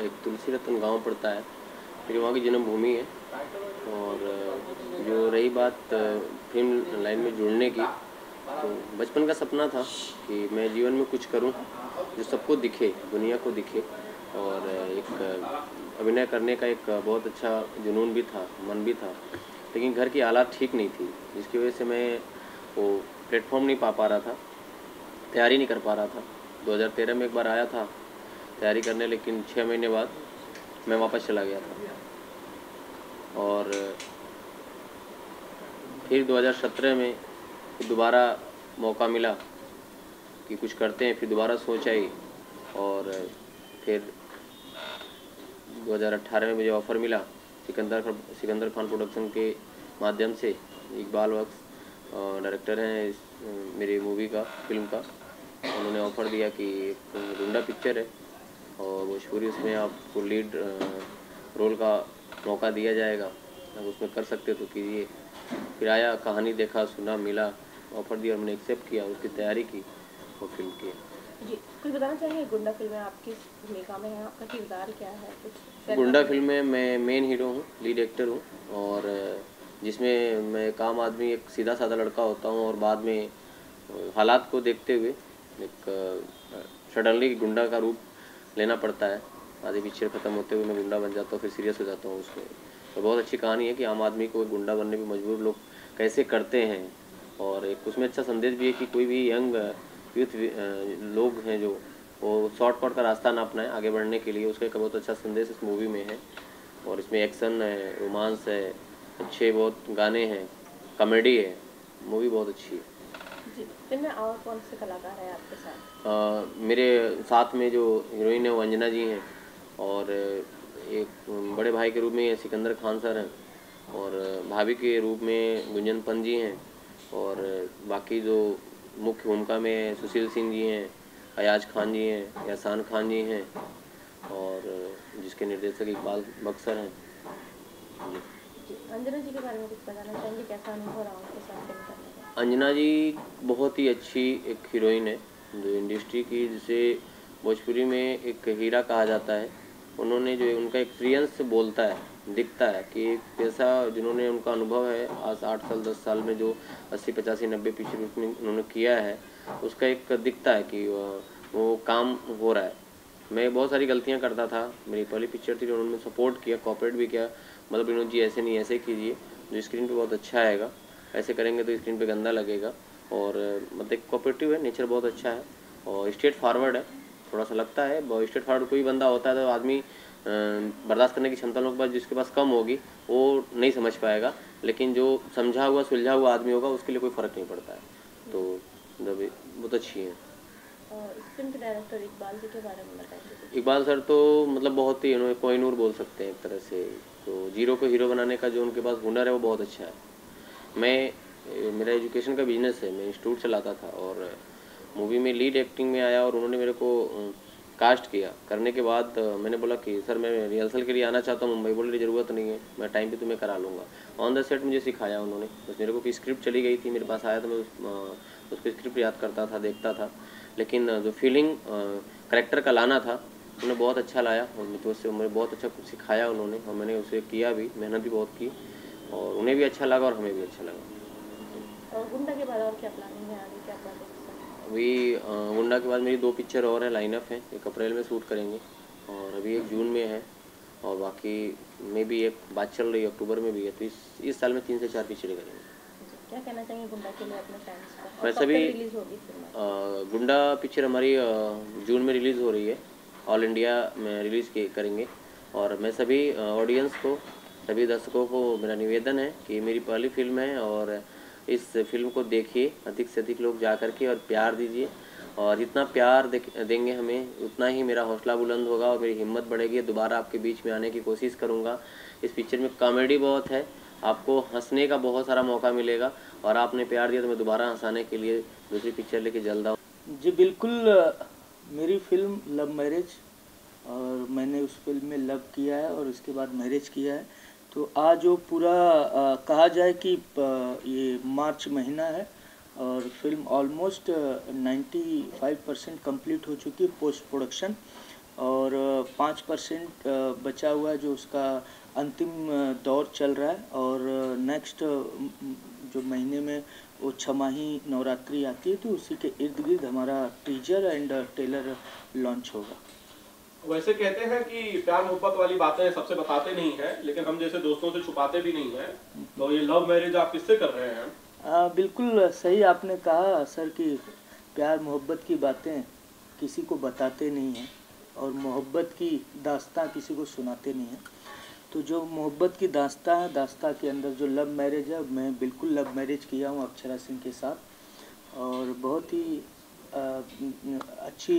एक तुलसी रतन गांव पड़ता है, मेरी वहाँ की जन्मभूमि है। और जो रही बात फिल्म लाइन में जुड़ने की, तो बचपन का सपना था कि मैं जीवन में कुछ करूं जो सबको दिखे, दुनिया को दिखे। और एक अभिनय करने का एक बहुत अच्छा जुनून भी था, मन भी था, लेकिन घर की हालात ठीक नहीं थी, जिसकी वजह से मैं वो प्लेटफॉर्म नहीं पा रहा था, तैयारी नहीं कर पा रहा था। 2013 में एक बार आया था तैयारी करने, लेकिन 6 महीने बाद मैं वापस चला गया था। और फिर 2017 में दोबारा मौका मिला कि कुछ करते हैं, फिर दोबारा सोच आई। और फिर 2018 में मुझे ऑफ़र मिला सिकंदर खान प्रोडक्शन के माध्यम से। इकबाल वक्स डायरेक्टर हैं मेरी मूवी का, फिल्म का। उन्होंने ऑफ़र दिया कि एक गुंडा पिक्चर है और भोजपुरी, उसमें आपको लीड रोल का मौका दिया जाएगा, अगर उसमें कर सकते तो कीजिए। फिर आया, कहानी देखा, सुना, मिला, ऑफ़र दिया और मैंने एक्सेप्ट किया, उसकी तैयारी की और फिल्म की। जी, कुछ बताना चाहेंगे गुंडा फिल्म में आप किस भूमिका में हैं, आपका किरदार क्या है? कुछ गुंडा फिल्म में मैं मेन हीरो हूँ, लीड एक्टर हूँ। और जिसमें मैं एक आम आदमी, एक सीधा साधा लड़का होता हूँ और बाद में हालात को देखते हुए एक सडनली गुंडा का रूप लेना पड़ता है। आधी पिक्चर ख़त्म होते हुए मैं गुंडा बन जाता हूँ, फिर सीरियस हो जाता हूँ उसमें। तो बहुत अच्छी कहानी है कि आम आदमी को गुंडा बनने पर मजबूर लोग कैसे करते हैं। और एक उसमें अच्छा संदेश भी है कि कोई भी यंग यूथ लोग हैं जो वो शॉर्टकट का रास्ता ना अपनाएं आगे बढ़ने के लिए, उसका एक बहुत अच्छा संदेश इस मूवी में है। और इसमें एक्शन है, रोमांस है, अच्छे बहुत गाने हैं, कॉमेडी है, मूवी बहुत अच्छी है। जी, फिल्म में और कौन से कलाकार हैं आपके साथ? मेरे साथ में जो हीरोइन है वो अंजना जी हैं, और एक बड़े भाई के रूप में सिकंदर खान सर हैं, और भाभी के रूप में गुंजन पंत जी हैं, और बाकी जो मुख्य भूमिका में सुशील सिंह जी हैं, अयाज खान जी हैं, एहसान खान जी हैं, और जिसके निर्देशक इकबाल बख्सर हैं। जी, अंजना जी के बारे में कुछ बताना चाहेंगे, कैसा अनुभव रहा उनके साथ फिल्म करने का? अंजना जी बहुत ही अच्छी एक हीरोइन है जो इंडस्ट्री की, जिसे भोजपुरी में एक हीरा कहा जाता है। उन्होंने जो उनका एक्सपीरियंस बोलता है, दिखता है कि एक पैसा जिन्होंने उनका अनुभव है आज 8 साल 10 साल में जो 80 85 90 पिक्चर उन्होंने किया है, उसका एक दिखता है कि वो काम हो रहा है। मैं बहुत सारी गलतियां करता था, मेरी पहली पिक्चर थी जो उन्होंने सपोर्ट किया, कॉपरेट भी किया, मतलब विनोद जी ऐसे नहीं ऐसे कीजिए, जो स्क्रीन पे बहुत अच्छा आएगा, ऐसे करेंगे तो स्क्रीन पे गंदा लगेगा। और मतलब कोऑपरेटिव है, नेचर बहुत अच्छा है और स्ट्रेट फॉरवर्ड है। थोड़ा सा लगता है स्ट्रेट फॉरवर्ड कोई बंदा होता है तो आदमी बर्दाश्त करने की क्षमता लोगों के पास, जिसके पास कम होगी वो नहीं समझ पाएगा, लेकिन जो समझा हुआ सुलझा हुआ आदमी होगा उसके लिए कोई फ़र्क नहीं पड़ता है। तो मतलब बहुत अच्छी है। इस फिल्म के डायरेक्टर इकबाल जी के बारे में बताइए। इकबाल सर तो मतलब बहुत ही कोहिनूर बोल सकते हैं एक तरह से। तो जीरो को हीरो बनाने का जो उनके पास हुनर है वो बहुत अच्छा है। मेरा एजुकेशन का बिजनेस है, मैं इंस्टीट्यूट चलाता था और मूवी में लीड एक्टिंग में आया और उन्होंने मेरे को कास्ट किया। करने के बाद मैंने बोला कि सर मैं रिहर्सल के लिए आना चाहता हूँ मुंबई। बोले ज़रूरत नहीं है, मैं टाइम पे तुम्हें करा लूँगा। ऑन द सेट मुझे सिखाया उन्होंने। बस मेरे को की स्क्रिप्ट चली गई थी, मेरे पास आया था, मैं उसको स्क्रिप्ट याद करता था, देखता था, लेकिन जो फीलिंग करेक्टर का लाना था उन्होंने बहुत अच्छा लाया और तो उससे मुझे बहुत अच्छा कुछ सिखाया उन्होंने, और मैंने उसे किया भी, मेहनत भी बहुत की और उन्हें भी अच्छा लगा और हमें भी अच्छा लगा। और गुंडा के बाद और क्या प्लानिंग है आगे, क्या प्रोजेक्ट्स हैं? अभी गुंडा के बाद मेरी 2 पिक्चर और है, लाइनअप है। एक अप्रैल में शूट करेंगे और अभी एक जून में है, और बाकी में भी एक बात चल रही है अक्टूबर में भी है। तो इस साल में 3 से 4 पिक्चरें करेंगे। क्या कहना चाहेंगे गुंडा के लिए अपने फैंस को, और वैसे कब भी तक रिलीज होगी फिल्म? गुंडा पिक्चर हमारी जून में रिलीज़ हो रही है, ऑल इंडिया में रिलीज़ करेंगे। और मैं सभी ऑडियंस को, सभी दर्शकों को मेरा निवेदन है कि मेरी पहली फिल्म है और इस फिल्म को देखिए, अधिक से अधिक लोग जा कर के और प्यार दीजिए। और जितना प्यार देंगे हमें, उतना ही मेरा हौसला बुलंद होगा और मेरी हिम्मत बढ़ेगी, दोबारा आपके बीच में आने की कोशिश करूँगा। इस पिक्चर में कॉमेडी बहुत है, आपको हंसने का बहुत सारा मौका मिलेगा, और आपने प्यार दिया तो मैं दोबारा हंसाने के लिए दूसरी पिक्चर लेके जल्द आऊँ। जी बिल्कुल, मेरी फिल्म लव मैरिज, और मैंने उस फिल्म में लव किया है और उसके बाद मैरिज किया है। तो आज वो पूरा कहा जाए कि ये मार्च महीना है और फिल्म ऑलमोस्ट 95% कंप्लीट हो चुकी है पोस्ट प्रोडक्शन। और 5% बचा हुआ है जो उसका अंतिम दौर चल रहा है। और नेक्स्ट जो महीने में वो छमाही नवरात्रि आती है तो उसी के इर्द गिर्द हमारा टीजर एंड ट्रेलर लॉन्च होगा। वैसे कहते हैं कि प्यार मोहब्बत वाली बातें सबसे बताते नहीं हैं, लेकिन हम जैसे दोस्तों से छुपाते भी नहीं हैं, तो ये लव मैरिज आप किससे कर रहे हैं? बिल्कुल सही आपने कहा सर कि प्यार मोहब्बत की बातें किसी को बताते नहीं हैं और मोहब्बत की दास्तां किसी को सुनाते नहीं हैं। तो जो मोहब्बत की दास्तां है, दास्तां के अंदर जो लव मैरिज है, मैं बिल्कुल लव मैरिज किया हूँ अक्षरा सिंह के साथ। और बहुत ही अच्छी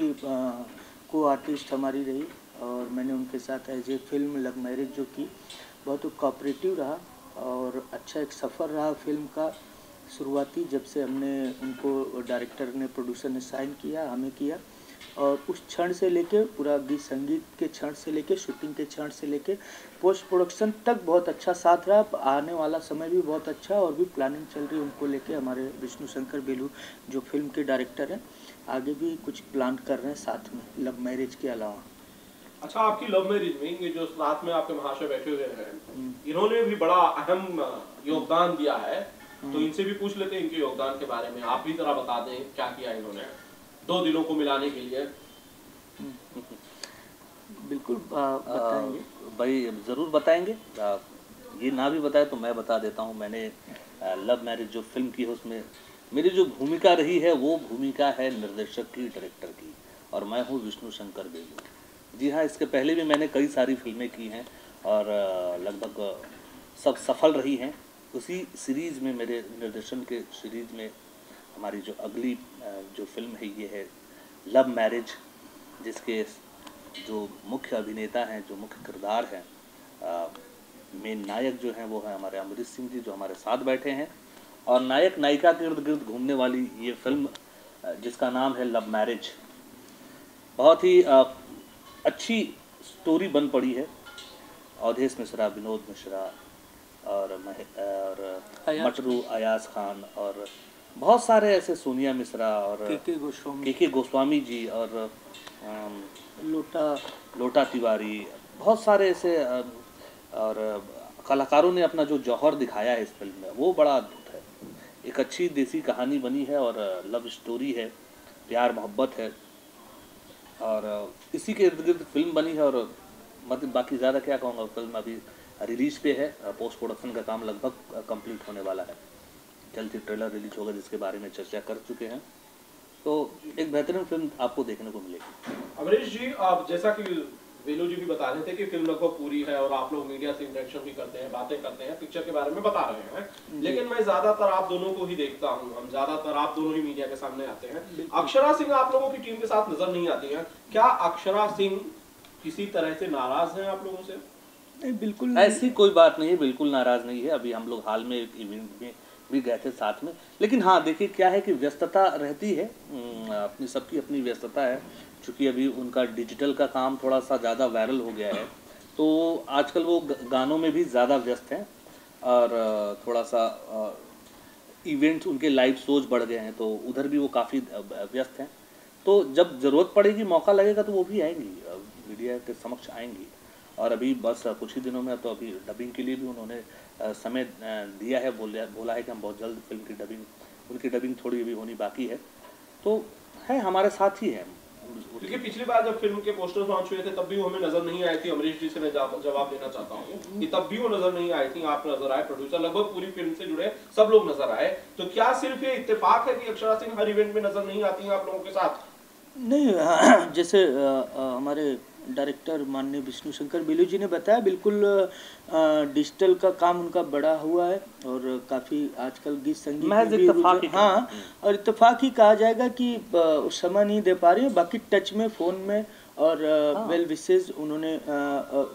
को आर्टिस्ट हमारी रही और मैंने उनके साथ as a film love marriage जो की, बहुत कोऑपरेटिव रहा और अच्छा एक सफ़र रहा फिल्म का। शुरुआती जब से हमने उनको डायरेक्टर ने, प्रोड्यूसर ने साइन किया, हमें किया, और उस क्षण से लेके पूरा गीत संगीत के क्षण से लेके शूटिंग के क्षण से लेके पोस्ट प्रोडक्शन तक बहुत अच्छा साथ रहा। आने वाला समय भी बहुत अच्छा और भी प्लानिंग चल रही है उनको लेके। हमारे विष्णु शंकर बेलू जो फिल्म के डायरेक्टर हैं, आगे भी कुछ प्लान कर रहे हैं साथ में लव मैरिज के अलावा। अच्छा, आपकी लव मैरिज में ये जो साथ में आपके महाशय बैठे हुए हैं, इन्होंने भी बड़ा अहम योगदान दिया है, तो इनसे भी पूछ लेते हैं इनके योगदान के बारे में। आप भी जरा बता दें क्या किया इन्होंने दो दिलों को मिलाने के लिए। बिल्कुल बताएंगे भाई, ज़रूर बताएंगे। ये ना भी बताए तो मैं बता देता हूँ। मैंने लव मैरिज जो फिल्म की है उसमें मेरी जो भूमिका रही है वो भूमिका है निर्देशक की, डायरेक्टर की, और मैं हूँ विष्णु शंकर बेलू। जी हाँ, इसके पहले भी मैंने कई सारी फिल्में की हैं और लगभग सब सफल रही हैं। उसी सीरीज़ में, मेरे निर्देशन के सीरीज़ में, हमारी जो अगली जो फिल्म है ये है लव मैरिज, जिसके जो मुख्य अभिनेता हैं, जो मुख्य किरदार हैं, मेन नायक जो हैं वो है हमारे अमरीश सिंह जी, जो हमारे साथ बैठे हैं। और नायक नायिका के इर्द गिर्द घूमने वाली ये फिल्म जिसका नाम है लव मैरिज, बहुत ही अच्छी स्टोरी बन पड़ी है। अवधेश मिश्रा, विनोद मिश्रा और मटरू अयाज खान और बहुत सारे ऐसे, सोनिया मिश्रा और के गोस्वामी जी और लोटा तिवारी, बहुत सारे ऐसे और कलाकारों ने अपना जो जौहर दिखाया है इस फिल्म में, वो बड़ा अद्भुत है। एक अच्छी देसी कहानी बनी है और लव स्टोरी है, प्यार मोहब्बत है और इसी के इर्द गिर्द फिल्म बनी है। और मतलब बाकी ज़्यादा क्या कहूँगा, फिल्म अभी रिलीज पे है, पोस्ट प्रोडक्शन का काम लगभग कंप्लीट होने वाला है, जल्द ही ट्रेलर रिलीज होगा जिसके बारे में चर्चा कर चुके हैं। तो एक बेहतरीन फिल्म आपको देखने को मिलेगी। अमरीश जी, आप जैसा कि वेलू जी भी बता रहे थे कि फिल्म लगभग पूरी है और आप लोग मीडिया से इंटरेक्शन भी करते हैं, बातें करते हैं, पिक्चर के बारे में बता रहे हैं, लेकिन मैं ज्यादातर आप दोनों को ही देखता हूं, हम ज्यादातर आप दोनों ही मीडिया के सामने आते हैं। अक्षरा सिंह आप लोगों की टीम के साथ नजर नहीं आती है। क्या अक्षरा सिंह किसी तरह से नाराज हैं आप लोगों से? नहीं, बिल्कुल ऐसी कोई बात नहीं है, बिल्कुल नाराज नहीं है। अभी हम लोग हाल में एक इवेंट में भी गए थे साथ में, लेकिन हाँ देखिए क्या है कि व्यस्तता रहती है, अपनी सबकी अपनी व्यस्तता है। चूँकि अभी उनका डिजिटल का काम थोड़ा सा ज़्यादा वायरल हो गया है, तो आजकल वो गानों में भी ज़्यादा व्यस्त हैं और थोड़ा सा इवेंट्स, उनके लाइव शोज बढ़ गए हैं, तो उधर भी वो काफ़ी व्यस्त हैं। तो जब ज़रूरत पड़ेगी, मौका लगेगा तो वो भी आएंगी, मीडिया के समक्ष आएंगी। और अभी बस कुछ ही दिनों में, तो अभी डबिंग के लिए भी उन्होंने समय दिया है, बोला है कि हम बहुत जल्द फिल्म की डबिंग, उनकी डबिंग थोड़ी अभी होनी बाकी है, तो है हमारे साथ ही है। क्योंकि पिछली बार जब फिल्म के पोस्टर्स लॉन्च हुए थे तब भी वो हमें नजर नहीं आई थी। अमरीश जी से मैं जवाब देना चाहता हूँ कि तब भी वो नजर नहीं आई थी, आप नजर आए, प्रोड्यूसर, लगभग पूरी फिल्म से जुड़े सब लोग नजर आए। तो क्या सिर्फ ये इत्तेफाक है कि अक्षरा सिंह हर इवेंट में नजर नहीं आती हैं आप लोगों के साथ? नहीं, जैसे हमारे डायरेक्टर माननीय विष्णु शंकर बेलू जी ने बताया, बिल्कुल डिजिटल का काम उनका बड़ा हुआ है और काफ़ी आजकल गीत संगीत में भी हाँ, और इत्तेफाक ही कहा जाएगा कि समय नहीं दे पा रही है, बाकी टच में, फ़ोन में और वेल विशेज उन्होंने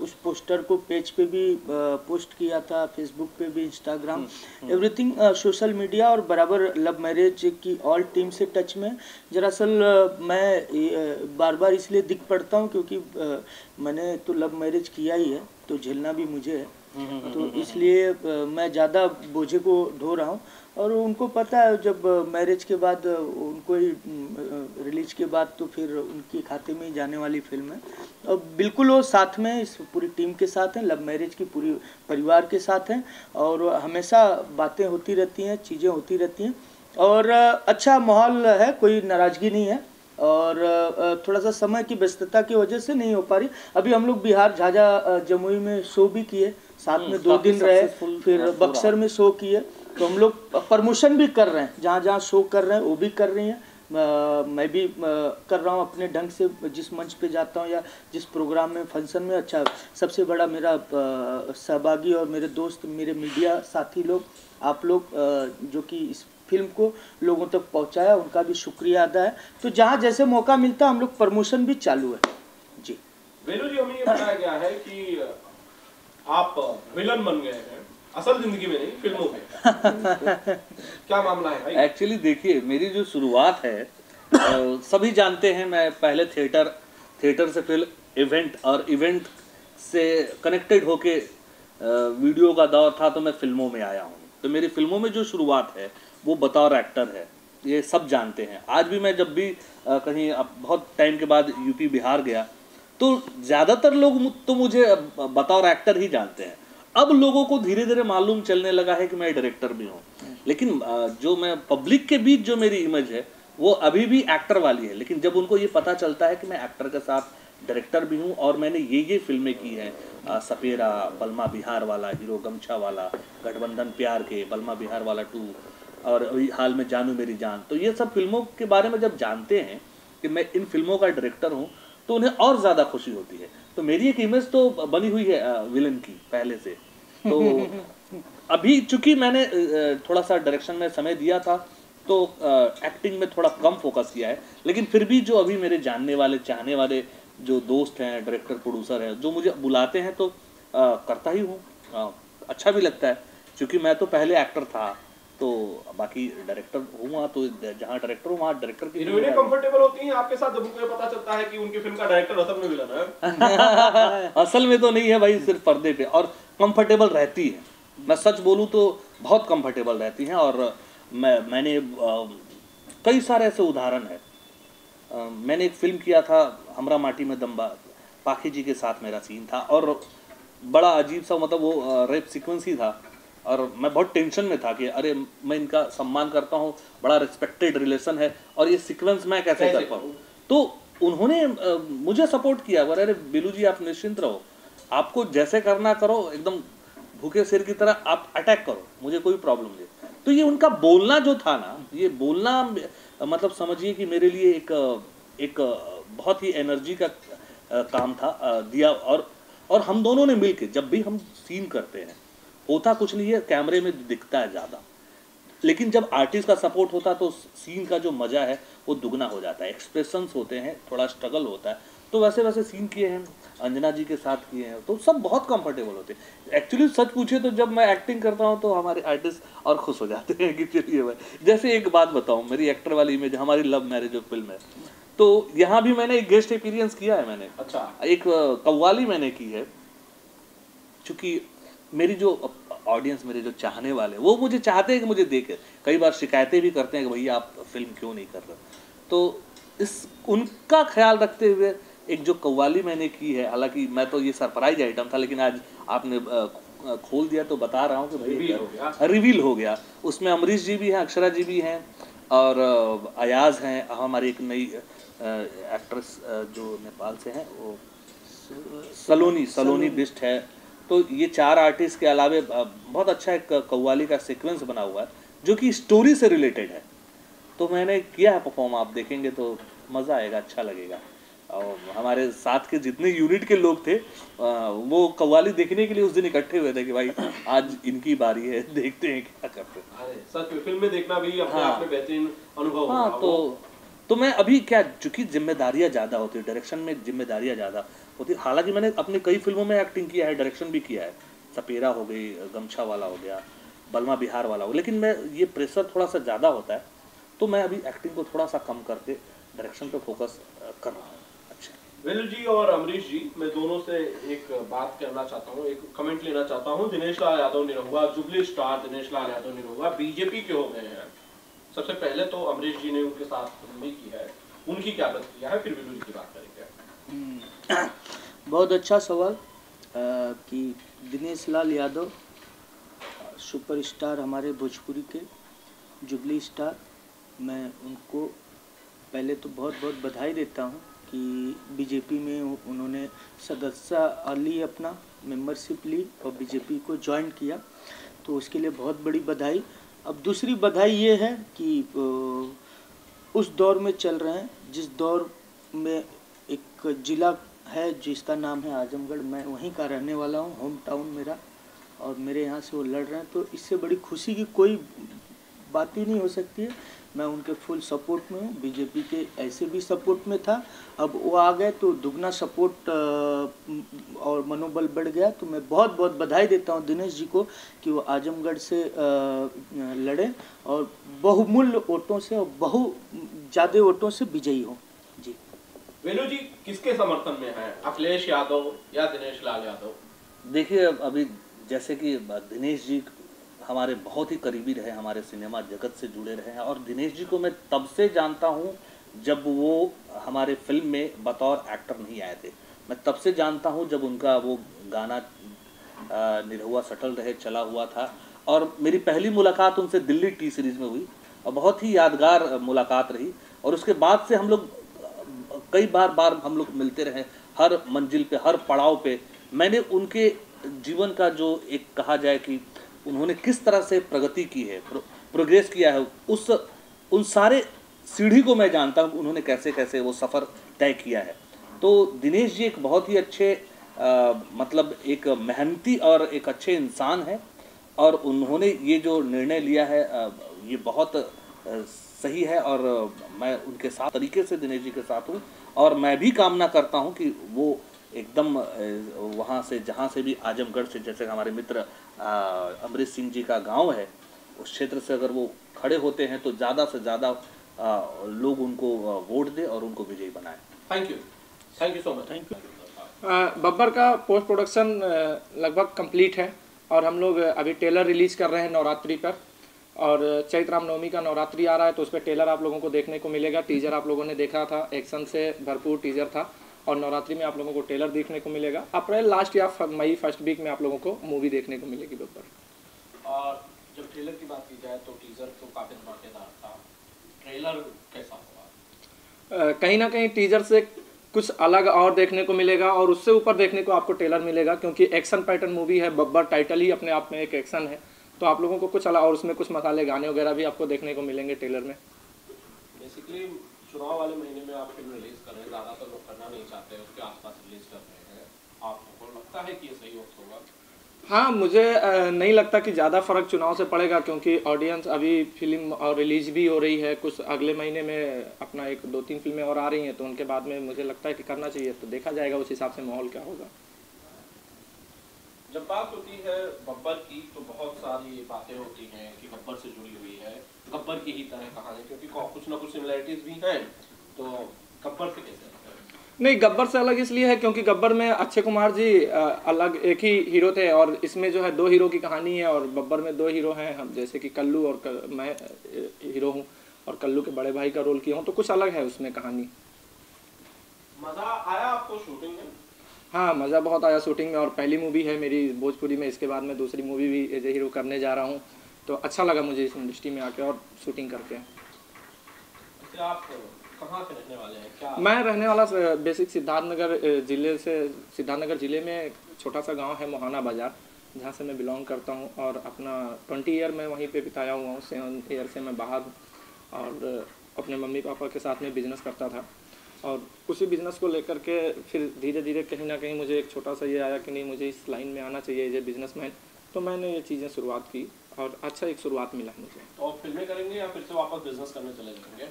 उस पोस्टर को पेज पे भी पोस्ट किया था, फेसबुक पे भी, इंस्टाग्राम, एवरीथिंग सोशल मीडिया, और बराबर लव मैरिज की ऑल टीम से टच में। दरअसल मैं बार बार इसलिए दिख पड़ता हूँ क्योंकि मैंने तो लव मैरिज किया ही है, तो झेलना भी मुझे है। तो इसलिए मैं ज़्यादा बोझे को ढो रहा हूँ। और उनको पता है जब मैरिज के बाद उनको ही रिलीज के बाद तो फिर उनके खाते में ही जाने वाली फिल्म है। और बिल्कुल वो साथ में इस पूरी टीम के साथ हैं, लव मैरिज की पूरी परिवार के साथ हैं और हमेशा बातें होती रहती हैं, चीज़ें होती रहती हैं और अच्छा माहौल है, कोई नाराज़गी नहीं है। और थोड़ा सा समय की व्यस्तता की वजह से नहीं हो पा रही। अभी हम लोग बिहार झाझा जमुई में शो भी किए, साथ में 2 दिन रहे, फिर बक्सर में शो किए। तो हम लोग प्रमोशन भी कर रहे हैं, जहाँ जहाँ शो कर रहे हैं वो भी कर रही हैं। मैं भी कर रहा हूँ अपने ढंग से, जिस मंच पे जाता हूँ या जिस प्रोग्राम में, फंक्शन में। अच्छा, सबसे बड़ा मेरा सहभागी और मेरे दोस्त, मेरे मीडिया साथी लोग, आप लोग जो कि इस फिल्म को लोगों तक पहुंचाया, उनका भी शुक्रिया अदा है। तो जहाँ जैसे मौका मिलता है हम लोग प्रमोशन भी चालू है जी। वेलू जी, हमें ये बताया गया है कि आप विलन बन गए हैं, असल जिंदगी में नहीं, फिल्मों में। क्या मामला है भाई? एक्चुअली देखिए, मेरी जो शुरुआत है सभी जानते हैं, मैं पहले थिएटर से फिर इवेंट और इवेंट से कनेक्टेड होके वीडियो का दौर था, तो मैं फिल्मों में आया हूँ। तो मेरी फिल्मों में जो शुरुआत है वो बतौर एक्टर है, ये सब जानते हैं। आज भी मैं जब भी कहीं बहुत टाइम के बाद यूपी बिहार गया तो ज़्यादातर लोग तो मुझे बतौर एक्टर ही जानते हैं। अब लोगों को धीरे धीरे मालूम चलने लगा है कि मैं डायरेक्टर भी हूँ, लेकिन जो मैं पब्लिक के बीच जो मेरी इमेज है वो अभी भी एक्टर वाली है। लेकिन जब उनको ये पता चलता है कि मैं एक्टर के साथ डायरेक्टर भी हूँ और मैंने ये फिल्में की हैं, सपेरा, बलमा बिहार वाला, हीरो गमछा वाला, गठबंधन प्यार के, बलमा बिहार वाला 2 और अभी हाल में जानू मेरी जान, तो ये सब फिल्मों के बारे में जब जानते हैं कि मैं इन फिल्मों का डायरेक्टर हूँ तो उन्हें और ज़्यादा खुशी होती है। तो मेरी एक इमेज तो बनी हुई है विलन की पहले से। तो अभी चूंकि मैंने थोड़ा सा डायरेक्शन में समय दिया था तो एक्टिंग में थोड़ा कम फोकस किया है, लेकिन फिर भी जो अभी मेरे जानने वाले, चाहने वाले जो दोस्त हैं, डायरेक्टर प्रोड्यूसर हैं, जो मुझे बुलाते हैं तो करता ही हूँ। अच्छा भी लगता है, क्योंकि मैं तो पहले एक्टर था, तो बाकी डायरेक्टर हुआ, तो जहाँ डायरेक्टर हूँ वहाँ डायरेक्टर की हीरोइनें कंफर्टेबल होती हैं आपके साथ जब उनको पता चलता है कि उनकी फिल्म का डायरेक्टर असल में विलन है? असल में तो नहीं है भाई, सिर्फ पर्दे पे, और कंफर्टेबल रहती है। मैं सच बोलूँ तो बहुत कंफर्टेबल रहती हैं। और मैंने कई सारे ऐसे उदाहरण है। मैंने एक फिल्म किया था हमरा माटी में दम्बा, पाखी जी के साथ मेरा सीन था और बड़ा अजीब सा, मतलब वो रेप सीक्वेंस ही था और मैं बहुत टेंशन में था कि अरे मैं इनका सम्मान करता हूँ, बड़ा रिस्पेक्टेड रिलेशन है और ये सीक्वेंस मैं कैसे कर पाऊँ। तो उन्होंने मुझे सपोर्ट किया, बोले अरे बेलू जी आप निश्चिंत रहो, आपको जैसे करना करो, एकदम भूखे शेर की तरह आप अटैक करो, मुझे कोई प्रॉब्लम नहीं। तो ये उनका बोलना जो था ना, ये बोलना मतलब समझिए कि मेरे लिए एक बहुत ही एनर्जी का काम था दिया। और हम दोनों ने मिलके जब भी हम सीन करते हैं, होता कुछ नहीं है, कैमरे में दिखता है ज़्यादा, लेकिन जब आर्टिस्ट का सपोर्ट होता है तो सीन का जो मज़ा है वो दुगना हो जाता है। एक्सप्रेशंस होते हैं, थोड़ा स्ट्रगल होता है, तो वैसे वैसे सीन किए हैं, अंजना जी के साथ किए हैं, तो सब बहुत कंफर्टेबल होते हैं। एक्चुअली सच पूछे तो जब मैं एक्टिंग करता हूँ तो हमारे आर्टिस्ट और खुश हो जाते हैं कि चलिए भाई। जैसे एक बात बताऊँ, मेरी एक्टर वाली इमेज, हमारी लव मैरिज जो फिल्म है, तो यहाँ भी मैंने एक गेस्ट अपीयरेंस किया है मैंने। अच्छा। एक कव्वाली मैंने की है, चूँकि मेरी जो ऑडियंस, मेरे जो चाहने वाले, वो मुझे चाहते हैं कि मुझे देखे, कई बार शिकायतें भी करते हैं कि भैया आप फिल्म क्यों नहीं कर रहे। तो इस उनका ख्याल रखते हुए एक जो कव्वाली मैंने की है, हालांकि मैं तो ये सरप्राइज आइटम था, लेकिन आज आपने खोल दिया तो बता रहा हूँ कि भाई रिवील हो गया। उसमें अमरीश जी भी हैं, अक्षरा जी भी हैं और अयाज हैं, हमारी एक नई एक्ट्रेस जो नेपाल से हैं, वो सलोनी बिस्ट है। तो ये 4 आर्टिस्ट के अलावे बहुत अच्छा एक कव्वाली का सीक्वेंस बना हुआ है जो कि स्टोरी से रिलेटेड है। तो मैंने किया है परफॉर्म, आप देखेंगे तो मज़ा आएगा, अच्छा लगेगा। और हमारे साथ के जितने यूनिट के लोग थे वो कव्वाली देखने के लिए उस दिन इकट्ठे हुए थे कि भाई आज इनकी बारी है, देखते हैं क्या करते हैं। अरे सच में फिल्म में देखना भी अपने आप में बेहतरीन अनुभव हाँ, तो मैं अभी क्या, चूंकि जिम्मेदारियाँ ज़्यादा होती है, डायरेक्शन में जिम्मेदारियाँ ज़्यादा होती है। हालांकि मैंने अपने कई फिल्मों में एक्टिंग किया है, डायरेक्शन भी किया है, सपेरा हो गई, गमछा वाला हो गया, बलमा बिहार वाला हो, लेकिन मैं ये प्रेशर थोड़ा सा ज़्यादा होता है तो मैं अभी एक्टिंग को थोड़ा सा कम करके डायरेक्शन पे फोकस कर रहा हूँ। अच्छा वेलू जी और अमरीश जी, मैं दोनों से एक बात करना चाहता हूँ, एक कमेंट लेना चाहता हूँ। Dinesh Lal Yadav Nirahua, jubilee star Dinesh Lal Yadav Nirahua BJP के हो गए हैं। सबसे पहले तो अमरीश जी ने उनके साथ फिल्म भी की है, उनकी क्या प्रतिक्रिया है, फिर वेलू जी की बात करेंगे। बहुत अच्छा सवाल कि दिनेश लाल यादव सुपरस्टार हमारे भोजपुरी के, जुबली स्टार, मैं उनको पहले तो बहुत बहुत बधाई देता हूँ कि बीजेपी में उन्होंने सदस्यता ली, अपना मेंबरशिप ली और बीजेपी को ज्वाइन किया, तो उसके लिए बहुत बड़ी बधाई। अब दूसरी बधाई ये है कि उस दौर में चल रहे हैं जिस दौर में एक ज़िला है जिसका नाम है आजमगढ़, मैं वहीं का रहने वाला हूँ, होम टाउन मेरा, और मेरे यहाँ से वो लड़ रहे हैं, तो इससे बड़ी खुशी की कोई बात ही नहीं हो सकती है। मैं उनके फुल सपोर्ट में हूँ, बीजेपी के ऐसे भी सपोर्ट में था, अब वो आ गए तो दुगना सपोर्ट और मनोबल बढ़ गया। तो मैं बहुत बहुत बधाई देता हूँ दिनेश जी को कि वो आजमगढ़ से लड़े और बहुमूल्य वोटों से और ज़्यादा वोटों से विजयी हो। जी वेलू जी किसके समर्थन में है, अखिलेश यादव या दिनेश लाल यादव? देखिए, अभी जैसे कि दिनेश जी हमारे बहुत ही करीबी रहे, हमारे सिनेमा जगत से जुड़े रहे हैं, और दिनेश जी को मैं तब से जानता हूं जब वो हमारे फिल्म में बतौर एक्टर नहीं आए थे। मैं तब से जानता हूं जब उनका वो गाना निरहुआ सटल रहे चला हुआ था, और मेरी पहली मुलाकात उनसे दिल्ली टी सीरीज़ में हुई और बहुत ही यादगार मुलाकात रही। और उसके बाद से हम लोग कई बार हम लोग मिलते रहे, हर मंजिल पे, हर पड़ाव पे। मैंने उनके जीवन का जो एक कहा जाए कि उन्होंने किस तरह से प्रगति की है, प्रोग्रेस किया है, उन सारे सीढ़ी को मैं जानता हूँ, उन्होंने कैसे कैसे वो सफ़र तय किया है। तो दिनेश जी एक बहुत ही अच्छे मतलब एक मेहनती और एक अच्छे इंसान है, और उन्होंने ये जो निर्णय लिया है ये बहुत सही है, और मैं उनके साथ तरीके से दिनेश जी के साथ हूँ, और मैं भी कामना करता हूँ कि वो एकदम वहाँ से, जहाँ से भी आजमगढ़ से, जैसे हमारे मित्र अमरीश सिंह जी का गांव है, उस क्षेत्र से अगर वो खड़े होते हैं तो ज़्यादा से ज़्यादा लोग उनको वोट दें और उनको विजयी बनाएं। Thank you so much. Thank you. Babbar का पोस्ट प्रोडक्शन लगभग कंप्लीट है, और हम लोग अभी ट्रेलर रिलीज़ कर रहे हैं नवरात्रि पर, और चैत्र रामनवमी का नवरात्रि आ रहा है तो उस पर ट्रेलर आप लोगों को देखने को मिलेगा। टीजर आप लोगों ने देखा था, एक्शन से भरपूर टीजर था, और नवरात्रि में आप लोगों को ट्रेलर देखने को मिलेगा। अप्रैल लास्ट या मई फर्स्ट वीक में आप लोगों को मूवी देखने को मिलेगी बब्बर। और जब ट्रेलर की बात की जाए तो टीजर तो काफी धमाकेदार था, ट्रेलर कैसा हुआ? कहीं ना कहीं टीजर से कुछ अलग और देखने को मिलेगा, और उससे ऊपर देखने को आपको ट्रेलर मिलेगा, क्योंकि एक्शन पैटर्न मूवी है बब्बर, टाइटल ही अपने आप में एक एक्शन है, तो आप लोगों को कुछ अलग, और उसमें कुछ मसाले गाने वगैरह भी आपको देखने को मिलेंगे ट्रेलर में। बेसिकली चुनाव वाले महीने में आप फिल्म रिलीज कर रहे हैं, ज़्यादातर लोग करना नहीं चाहते, उसके आसपास रिलीज कर रहे हैं, आपको लगता है कि ये सही वक्त होगा? हाँ, मुझे नहीं लगता कि ज़्यादा फ़र्क चुनाव से पड़ेगा, क्योंकि ऑडियंस अभी फिल्म और रिलीज भी हो रही है, कुछ अगले महीने में अपना 1-2-3 फिल्में और आ रही हैं, तो उनके बाद में मुझे लगता है कि करना चाहिए, तो देखा जाएगा उस हिसाब से माहौल क्या होगा। जब बात होती है बब्बर की तो बहुत सारी बातें होती हैं कि गब्बर से जुड़ी हुई है, गब्बर की ही तरह कहानी, क्योंकि कुछ ना कुछ सिमिलरिटीज भी हैं, तो गब्बर से कैसे? नहीं, गब्बर से अलग इसलिए है क्योंकि गब्बर में अक्षय कुमार जी अलग एक ही हीरो थे, और इसमें जो है 2 हीरो की कहानी है, और बब्बर में 2 हीरो हैं हम, जैसे कि कल्लू और मैं हीरो हूँ, और कल्लू के बड़े भाई का रोल किया हूँ, तो कुछ अलग है उसमें कहानी। मज़ा आया आपको शूटिंग में? हाँ, मज़ा बहुत आया शूटिंग में, और पहली मूवी है मेरी भोजपुरी में, इसके बाद मैं दूसरी मूवी भी एज ए हीरो करने जा रहा हूँ, तो अच्छा लगा मुझे इस इंडस्ट्री में आके और शूटिंग करके। आप कहाँ के रहने वाले हैं? क्या? मैं रहने वाला बेसिक सिद्धार्थनगर ज़िले में एक छोटा सा गांव है मोहाना बाज़ार, जहाँ से मैं बिलोंग करता हूँ, और अपना 20 ईयर मैं वहीं पे बिताया हुआ हूँ। 7 ईयर से मैं बाहर हूँ, और अपने मम्मी पापा के साथ में बिज़नेस करता था, और उसी बिज़नेस को लेकर के फिर धीरे धीरे कहीं ना कहीं मुझे एक छोटा सा ये आया कि नहीं, मुझे इस लाइन में आना चाहिए एज ए बिजनेसमैन, तो मैंने ये चीज़ें शुरुआत की, और अच्छा एक शुरुआत मिला मुझे। तो आप फिल्में करेंगे या फिर से वापस बिजनेस करने चले जाएंगे?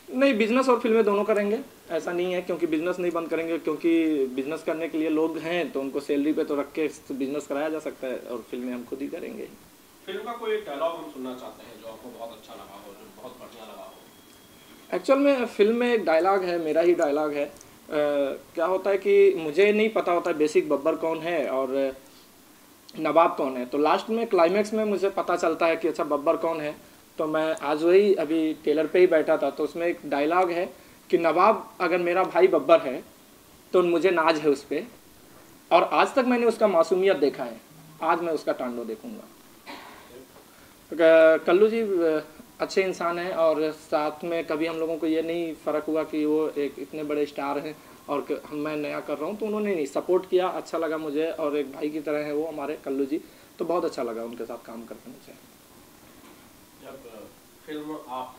नहीं, बिज़नेस और फिल्में दोनों करेंगे, ऐसा नहीं है, क्योंकि बिज़नेस नहीं बंद करेंगे, क्योंकि बिज़नेस करने के लिए लोग हैं, तो उनको सैलरी पे तो रख के बिज़नेस कराया जा सकता है, और फिल्में हम खुद ही करेंगे। फिल्म का कोई डायलॉग हम सुनना चाहते हैं जो आपको बहुत अच्छा लगा हो, जो बहुत बढ़िया लगा हो। एक्चुअल में फिल्म में एक डायलॉग है, मेरा ही डायलॉग है, क्या होता है कि मुझे नहीं पता होता बेसिक बब्बर कौन है और नवाब कौन है। तो लास्ट में क्लाइमैक्स में मुझे पता चलता है कि अच्छा बब्बर कौन है। तो मैं आज वही अभी टेलर पे ही बैठा था, तो उसमें एक डायलॉग है कि नवाब अगर मेरा भाई बब्बर है तो मुझे नाज है उस पर, और आज तक मैंने उसका मासूमियत देखा है, आज मैं उसका तांडव देखूंगा। कल्लू जी अच्छे इंसान हैं और साथ में कभी हम लोगों को ये नहीं फ़र्क हुआ कि वो एक इतने बड़े स्टार हैं और मैं नया कर रहा हूँ, तो उन्होंने नहीं सपोर्ट किया, अच्छा लगा मुझे, और एक भाई की तरह हैं वो हमारे कल्लू जी, तो बहुत अच्छा लगा उनके साथ काम करके मुझे। जब फिल्म आप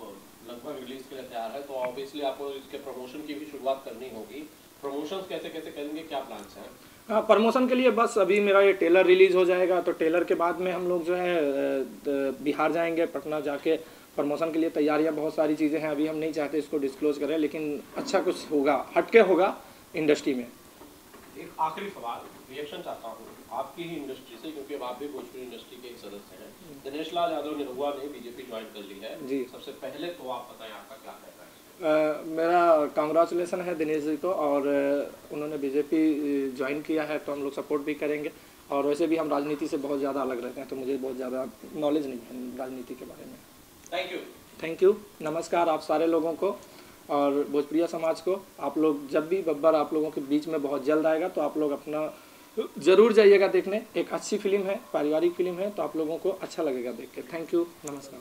लगभग रिलीज के लिए तैयार है तो ऑब्वियसली आपको इसके प्रमोशन की भी शुरुआत करनी होगी। प्रमोशंस कैसे कैसे करेंगे, क्या प्लान्स हैं? हाँ, प्रमोशन के लिए बस अभी मेरा ये टेलर रिलीज़ हो जाएगा, तो टेलर के बाद में हम लोग जो है बिहार जाएंगे, पटना जाके प्रमोशन के लिए तैयारियां, बहुत सारी चीज़ें हैं, अभी हम नहीं चाहते इसको डिस्क्लोज करें, लेकिन अच्छा कुछ होगा, हटके होगा इंडस्ट्री में। एक आखिरी सवाल, रिएक्शन चाहता हूँ आपकी ही इंडस्ट्री से, क्योंकि अब आप भी भोजपुरी इंडस्ट्री के एक सदस्य हैं। दिनेश लाल यादव निरहुआ ने बीजेपी ज्वाइन कर ली है जी। सबसे पहले तो आप बताएं आपका क्या कहना है? मेरा कांग्रेचुलेसन है दिनेश जी को, और उन्होंने बीजेपी ज्वाइन किया है तो हम लोग सपोर्ट भी करेंगे। और वैसे भी हम राजनीति से बहुत ज़्यादा अलग रहते हैं, तो मुझे बहुत ज़्यादा नॉलेज नहीं है राजनीति के बारे में। थैंक यू, नमस्कार आप सारे लोगों को और भोजपुरिया समाज को। आप लोग जब भी बब्बर आप लोगों के बीच में बहुत जल्द आएगा तो आप लोग अपना ज़रूर जाइएगा देखने। एक अच्छी फिल्म है, पारिवारिक फिल्म है, तो आप लोगों को अच्छा लगेगा देख के। थैंक यू, नमस्कार।